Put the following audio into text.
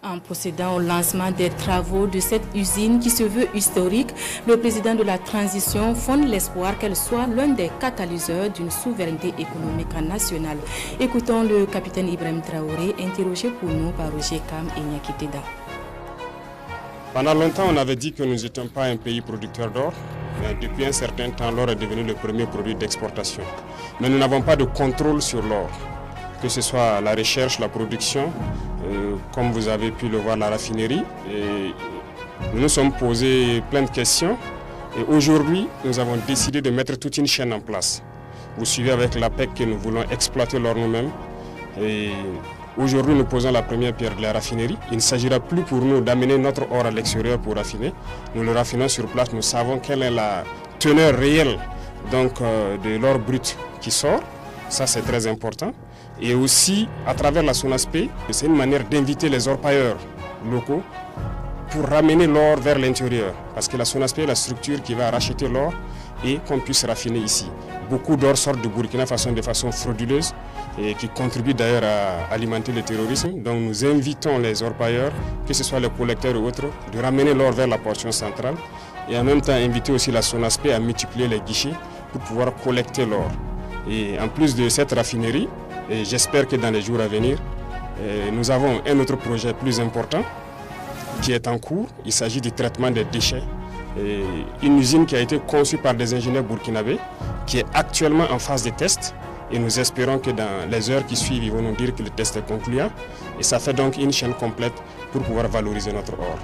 En procédant au lancement des travaux de cette usine qui se veut historique, le président de la transition fonde l'espoir qu'elle soit l'un des catalyseurs d'une souveraineté économique nationale. Écoutons le capitaine Ibrahim Traoré, interrogé pour nous par Roger Kam et Nyaki Teda. Pendant longtemps, on avait dit que nous n'étions pas un pays producteur d'or. Depuis un certain temps, l'or est devenu le premier produit d'exportation. Mais nous n'avons pas de contrôle sur l'or, que ce soit la recherche, la production, comme vous avez pu le voir, la raffinerie. Et nous nous sommes posés plein de questions. Et aujourd'hui, nous avons décidé de mettre toute une chaîne en place. Vous suivez avec l'APEC que nous voulons exploiter l'or nous-mêmes. Et aujourd'hui, nous posons la première pierre de la raffinerie. Il ne s'agira plus pour nous d'amener notre or à l'extérieur pour raffiner. Nous le raffinons sur place. Nous savons quelle est la teneur réelle de l'or brut qui sort. Ça, c'est très important. Et aussi, à travers la SONASPE, c'est une manière d'inviter les orpailleurs locaux pour ramener l'or vers l'intérieur. Parce que la SONASPE est la structure qui va racheter l'or et qu'on puisse raffiner ici. Beaucoup d'or sortent de Burkina Faso de façon frauduleuse et qui contribue d'ailleurs à alimenter le terrorisme. Donc nous invitons les orpailleurs, que ce soit les collecteurs ou autres, de ramener l'or vers la portion centrale et en même temps inviter aussi la SONASPE à multiplier les guichets pour pouvoir collecter l'or. Et en plus de cette raffinerie, et j'espère que dans les jours à venir, nous avons un autre projet plus important qui est en cours. Il s'agit du traitement des déchets. Et une usine qui a été conçue par des ingénieurs burkinabés, qui est actuellement en phase de test. Et nous espérons que dans les heures qui suivent, ils vont nous dire que le test est concluant. Et ça fait donc une chaîne complète pour pouvoir valoriser notre or.